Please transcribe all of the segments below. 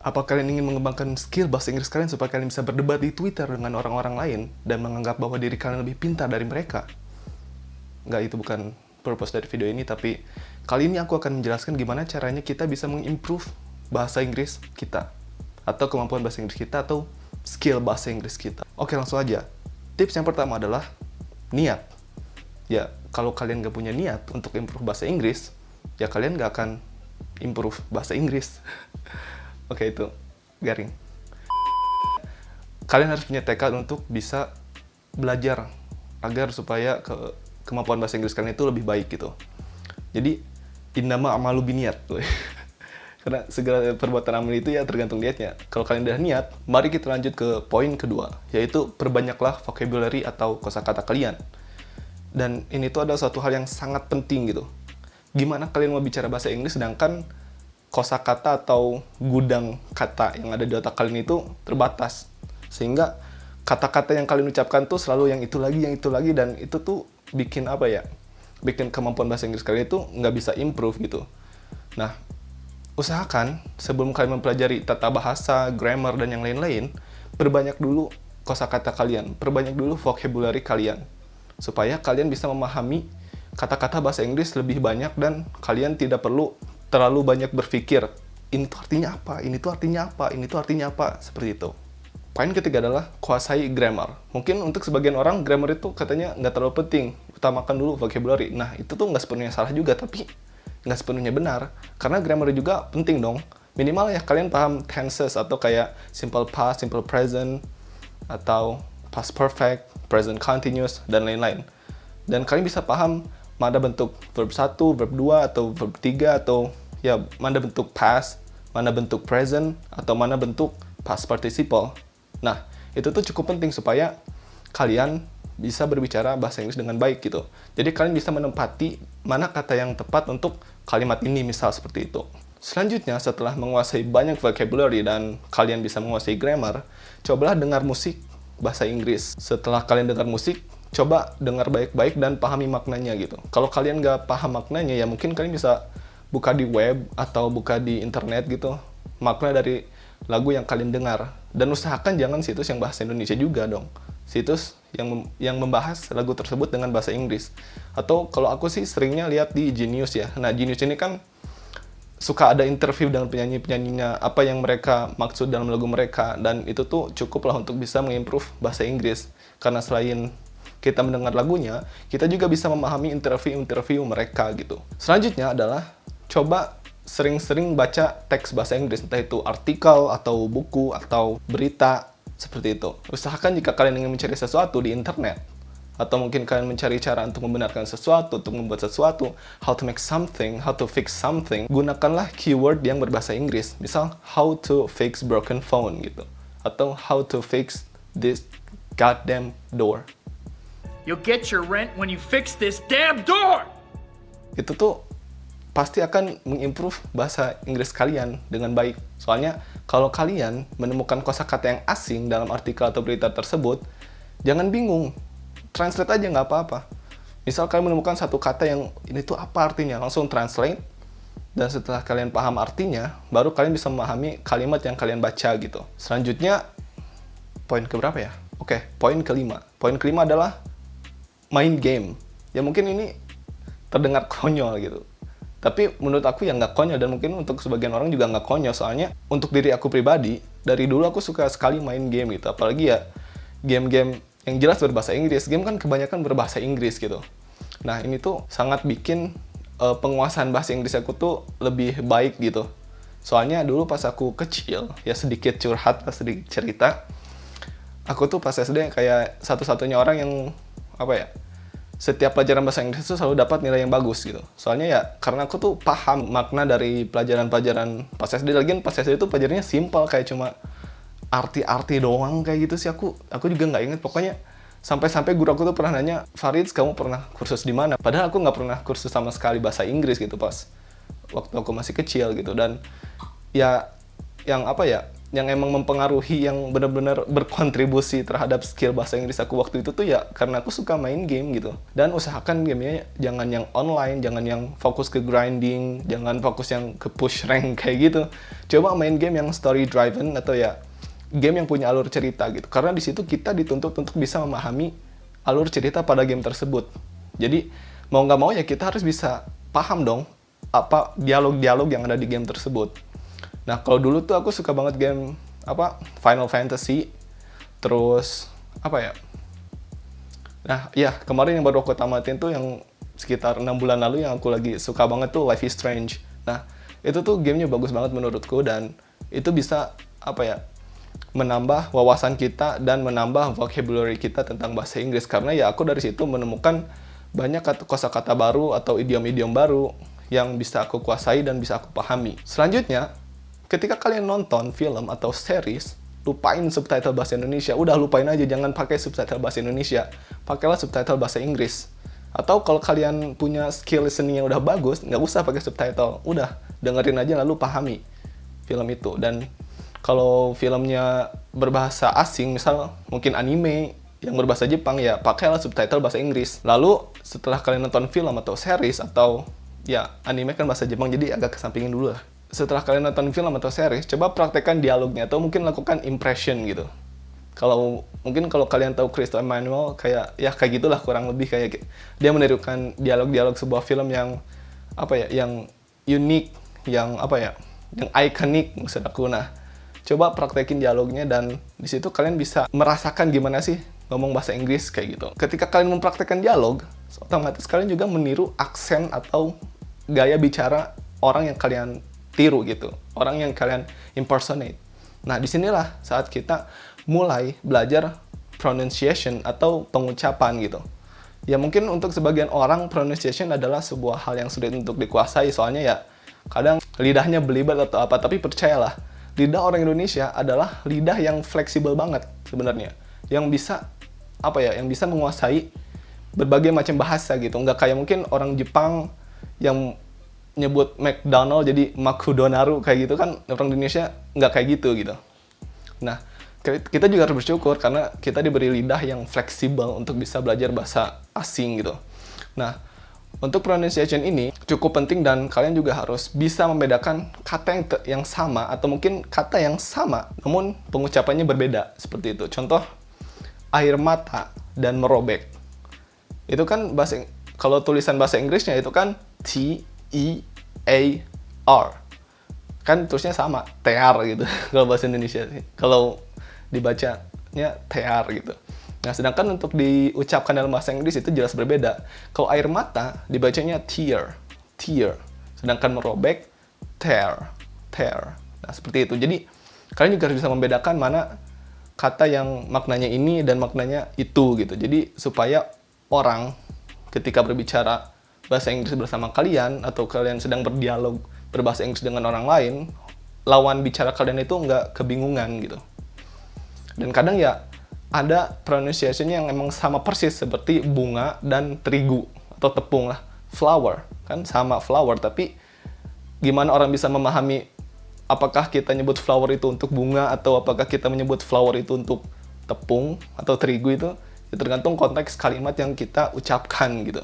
Apa kalian ingin mengembangkan skill bahasa Inggris kalian supaya kalian bisa berdebat di Twitter dengan orang-orang lain dan menganggap bahwa diri kalian lebih pintar dari mereka? Nggak, itu bukan purpose dari video ini, tapi kali ini aku akan menjelaskan gimana caranya kita bisa mengimprove bahasa Inggris kita, atau kemampuan bahasa Inggris kita, atau skill bahasa Inggris kita. Oke, langsung aja. Tips yang pertama adalah niat. Ya, kalau kalian nggak punya niat untuk improve bahasa Inggris, ya kalian nggak akan improve bahasa Inggris. Oke, itu garing. Kalian harus punya tekad untuk bisa belajar agar supaya kemampuan bahasa Inggris kalian itu lebih baik gitu. Jadi, innama a'malu biniat. Karena segala perbuatan amal itu ya tergantung niatnya. Kalau kalian udah niat, mari kita lanjut ke poin kedua, yaitu perbanyaklah vocabulary atau kosakata kalian. Dan ini tuh adalah suatu hal yang sangat penting gitu. Gimana kalian mau bicara bahasa Inggris sedangkan kosakata atau gudang kata yang ada di otak kalian itu terbatas. Sehingga kata-kata yang kalian ucapkan tuh selalu yang itu lagi, dan itu tuh bikin apa ya? Bikin kemampuan bahasa Inggris kalian itu nggak bisa improve gitu. Nah, usahakan sebelum kalian mempelajari tata bahasa, grammar, dan yang lain-lain, perbanyak dulu kosakata kalian, perbanyak dulu vocabulary kalian. Supaya kalian bisa memahami kata-kata bahasa Inggris lebih banyak dan kalian tidak perlu terlalu banyak berpikir, ini tuh artinya apa, ini tuh artinya apa, ini tuh artinya apa, seperti itu. Poin ketiga adalah kuasai grammar. Mungkin untuk sebagian orang, grammar itu katanya nggak terlalu penting, utamakan dulu vocabulary. Nah, itu tuh nggak sepenuhnya salah juga, tapi nggak sepenuhnya benar. Karena grammar juga penting dong. Minimal ya kalian paham tenses, atau kayak simple past, simple present, atau past perfect, present continuous, dan lain-lain. Dan kalian bisa paham mana bentuk verb 1, verb 2, atau verb 3, atau ya mana bentuk past, mana bentuk present, atau mana bentuk past participle. Nah, itu tuh cukup penting supaya kalian bisa berbicara bahasa Inggris dengan baik gitu. Jadi kalian bisa menempati mana kata yang tepat untuk kalimat ini, misal seperti itu. Selanjutnya, setelah menguasai banyak vocabulary dan kalian bisa menguasai grammar, cobalah dengar musik bahasa Inggris. Setelah kalian dengar musik, coba dengar baik-baik dan pahami maknanya gitu. Kalau kalian nggak paham maknanya, ya mungkin kalian bisa buka di web atau buka di internet gitu, makna dari lagu yang kalian dengar. Dan usahakan jangan situs yang bahasa Indonesia juga dong. Situs yang membahas lagu tersebut dengan bahasa Inggris. Atau kalau aku sih seringnya lihat di Genius ya. Nah, Genius ini kan suka ada interview dengan penyanyi-penyanyinya, apa yang mereka maksud dalam lagu mereka. Dan itu tuh cukup lah untuk bisa mengimprove bahasa Inggris. Karena selain kita mendengar lagunya, kita juga bisa memahami interview mereka gitu. Selanjutnya adalah coba sering-sering baca teks bahasa Inggris, entah itu artikel, atau buku, atau berita, seperti itu. Usahakan jika kalian ingin mencari sesuatu di internet, atau mungkin kalian mencari cara untuk membenarkan sesuatu, untuk membuat sesuatu, how to make something, how to fix something, gunakanlah keyword yang berbahasa Inggris. Misal, how to fix broken phone gitu. Atau how to fix this goddamn door. You'll get your rent when you fix this damn door! Itu tuh pasti akan mengimprove bahasa Inggris kalian dengan baik. Soalnya, kalau kalian menemukan kosakata yang asing dalam artikel atau berita tersebut, jangan bingung. Translate aja, nggak apa-apa. Misal kalian menemukan satu kata yang ini tuh apa artinya, langsung translate. Dan setelah kalian paham artinya, baru kalian bisa memahami kalimat yang kalian baca gitu. Selanjutnya, poin keberapa ya? Oke, poin kelima. Poin kelima adalah main game. Ya mungkin ini terdengar konyol gitu. Tapi menurut aku ya nggak konyol, dan mungkin untuk sebagian orang juga nggak konyol. Soalnya untuk diri aku pribadi, dari dulu aku suka sekali main game gitu. Apalagi ya game-game yang jelas berbahasa Inggris. Game kan kebanyakan berbahasa Inggris gitu. Nah, ini tuh sangat bikin penguasaan bahasa Inggris aku tuh lebih baik gitu. Soalnya dulu pas aku kecil, ya sedikit curhat, sedikit cerita. Aku tuh pas SD kayak satu-satunya orang yang apa ya, setiap pelajaran bahasa Inggris itu selalu dapat nilai yang bagus gitu. Soalnya ya karena aku tuh paham makna dari pelajaran-pelajaran pas SD. Lagian pas SD itu pelajarannya simpel, kayak cuma arti-arti doang kayak gitu sih. Aku juga nggak inget. Pokoknya sampai-sampai guru aku tuh pernah nanya, Farid, kamu pernah kursus di mana? Padahal aku nggak pernah kursus sama sekali bahasa Inggris gitu pas waktu aku masih kecil gitu. Dan ya yang apa ya, yang emang mempengaruhi, yang benar-benar berkontribusi terhadap skill bahasa Inggris aku waktu itu tuh ya karena aku suka main game gitu. Dan usahakan gamenya jangan yang online, jangan yang fokus ke grinding, jangan fokus yang ke push rank kayak gitu. Coba main game yang story driven atau ya game yang punya alur cerita gitu. Karena di situ kita dituntut untuk bisa memahami alur cerita pada game tersebut. Jadi mau nggak mau ya kita harus bisa paham dong apa dialog-dialog yang ada di game tersebut. Nah, kalau dulu tuh aku suka banget game Final Fantasy. Terus apa ya? Nah, ya kemarin yang baru aku tamatin tuh yang sekitar 6 bulan lalu yang aku lagi suka banget tuh Life is Strange. Nah, itu tuh gamenya bagus banget menurutku dan itu bisa menambah wawasan kita dan menambah vocabulary kita tentang bahasa Inggris karena ya aku dari situ menemukan banyak kosakata baru atau idiom-idiom baru yang bisa aku kuasai dan bisa aku pahami. Selanjutnya, ketika kalian nonton film atau series, lupain subtitle bahasa Indonesia. Udah lupain aja, jangan pakai subtitle bahasa Indonesia. Pakailah subtitle bahasa Inggris. Atau kalau kalian punya skill listening yang udah bagus, nggak usah pakai subtitle. Udah, dengerin aja lalu pahami film itu. Dan kalau filmnya berbahasa asing, misal mungkin anime yang berbahasa Jepang, ya pakailah subtitle bahasa Inggris. Lalu setelah kalian nonton film atau series atau ya anime kan bahasa Jepang, jadi agak kesampingin dulu lah. Setelah kalian nonton film atau series, coba praktekkan dialognya atau mungkin lakukan impression gitu. Kalau kalian tahu Christo Emmanuel, kayak gitulah kurang lebih, kayak dia menirukan dialog-dialog sebuah film yang yang unik, yang yang ikonik maksud aku. Nah, coba praktekin dialognya dan di situ kalian bisa merasakan gimana sih ngomong bahasa Inggris kayak gitu. Ketika kalian mempraktekkan dialog, otomatis kalian juga meniru aksen atau gaya bicara orang yang kalian tiru gitu, orang yang kalian impersonate. Nah, disinilah saat kita mulai belajar pronunciation atau pengucapan gitu. Ya mungkin untuk sebagian orang pronunciation adalah sebuah hal yang sulit untuk dikuasai, soalnya ya kadang lidahnya belibet atau apa, tapi percayalah, lidah orang Indonesia adalah lidah yang fleksibel banget sebenarnya, yang bisa yang bisa menguasai berbagai macam bahasa gitu. Nggak kayak mungkin orang Jepang yang nyebut McDonald jadi Makudonaru kayak gitu kan, orang Indonesia nggak kayak gitu. Nah, kita juga harus bersyukur karena kita diberi lidah yang fleksibel untuk bisa belajar bahasa asing gitu. Nah, untuk pronunciation ini cukup penting dan kalian juga harus bisa membedakan kata yang sama atau mungkin kata yang sama namun pengucapannya berbeda seperti itu. Contoh, air mata dan merobek. Itu kan kalau tulisan bahasa Inggrisnya itu kan T-E-A-R. Kan tulisnya sama, tear gitu kalau bahasa Indonesia sih. Kalau dibacanya tear gitu. Nah, sedangkan untuk diucapkan dalam bahasa Inggris itu jelas berbeda. Kalau air mata dibacanya tear. Sedangkan merobek tear. Nah, seperti itu. Jadi, kalian juga harus bisa membedakan mana kata yang maknanya ini dan maknanya itu gitu. Jadi, supaya orang ketika berbicara bahasa Inggris bersama kalian atau kalian sedang berdialog berbahasa Inggris dengan orang lain, lawan bicara kalian itu nggak kebingungan gitu. Dan kadang ya ada pronunciation yang emang sama persis seperti bunga dan terigu atau tepung lah. Flower kan sama flower, tapi gimana orang bisa memahami apakah kita nyebut flower itu untuk bunga atau apakah kita menyebut flower itu untuk tepung atau terigu, itu ya tergantung konteks kalimat yang kita ucapkan gitu.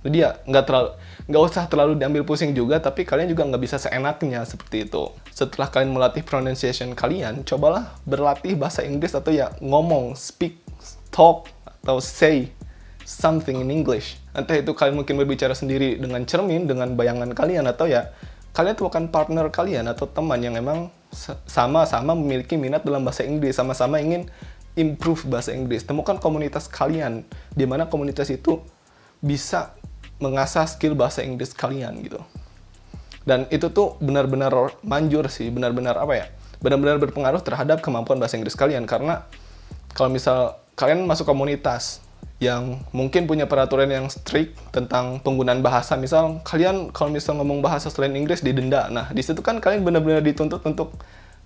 Jadi ya nggak usah terlalu diambil pusing juga, tapi kalian juga nggak bisa seenaknya seperti itu. Setelah kalian melatih pronunciation kalian, cobalah berlatih bahasa Inggris atau ya ngomong, speak, talk, atau say something in English. Entah itu kalian mungkin berbicara sendiri dengan cermin, dengan bayangan kalian, atau ya kalian temukan partner kalian atau teman yang emang sama-sama memiliki minat dalam bahasa Inggris, sama-sama ingin improve bahasa Inggris. Temukan komunitas kalian, di mana komunitas itu bisa mengasah skill bahasa Inggris kalian gitu. Dan itu tuh benar-benar manjur sih, benar-benar benar-benar berpengaruh terhadap kemampuan bahasa Inggris kalian. Karena kalau misal kalian masuk komunitas yang mungkin punya peraturan yang strict tentang penggunaan bahasa, misal kalian kalau misal ngomong bahasa selain Inggris didenda. Nah, di situ kan kalian benar-benar dituntut untuk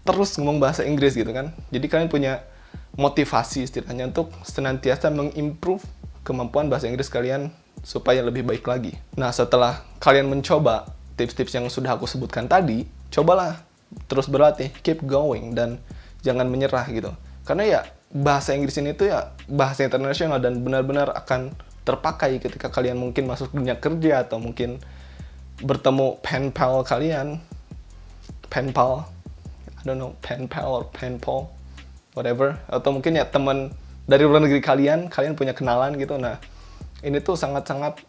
terus ngomong bahasa Inggris gitu kan. Jadi kalian punya motivasi istilahnya untuk senantiasa mengimprove kemampuan bahasa Inggris kalian supaya lebih baik lagi. Nah, setelah kalian mencoba tips-tips yang sudah aku sebutkan tadi, cobalah terus berlatih, keep going, dan jangan menyerah gitu. Karena ya bahasa Inggris ini tuh ya bahasa internasional dan benar-benar akan terpakai ketika kalian mungkin masuk dunia kerja atau mungkin bertemu pen pal kalian, pen pal, I don't know, pen pal or pen pal, whatever, atau mungkin ya teman dari luar negeri kalian punya kenalan gitu. Nah, ini tuh sangat-sangat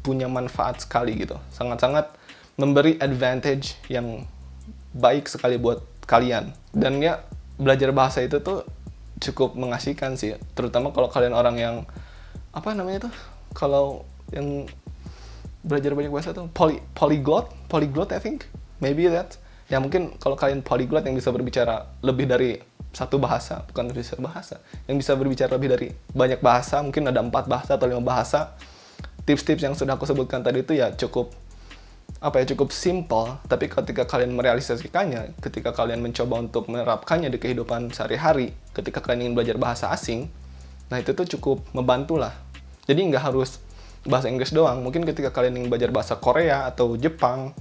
punya manfaat sekali gitu, sangat-sangat memberi advantage yang baik sekali buat kalian. Dan ya belajar bahasa itu tuh cukup mengasihkan sih, terutama kalau kalian orang yang apa namanya tuh, kalau yang belajar banyak bahasa tuh polyglot I think, maybe that. Ya mungkin kalau kalian polyglot yang bisa berbicara lebih dari satu bahasa, bukan bisa bahasa, yang bisa berbicara lebih dari banyak bahasa, mungkin ada 4 bahasa atau 5 bahasa. Tips-tips yang sudah aku sebutkan tadi itu ya cukup cukup simple, tapi ketika kalian merealisasikannya, ketika kalian mencoba untuk menerapkannya di kehidupan sehari-hari, ketika kalian ingin belajar bahasa asing, nah itu tuh cukup membantu lah. Jadi nggak harus bahasa Inggris doang, mungkin ketika kalian ingin belajar bahasa Korea atau Jepang,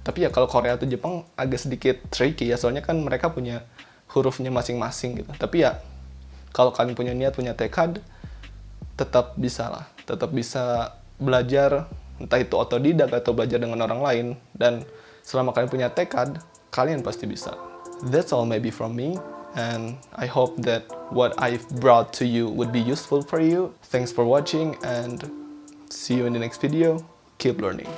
tapi ya kalau Korea atau Jepang agak sedikit tricky ya, soalnya kan mereka punya hurufnya masing-masing gitu. Tapi ya kalau kalian punya niat, punya tekad, tetap bisa belajar, entah itu otodidak atau belajar dengan orang lain. Dan selama kalian punya tekad, kalian pasti bisa. That's all maybe from me, and I hope that what I've brought to you would be useful for you. Thanks for watching, and see you in the next video. Keep learning.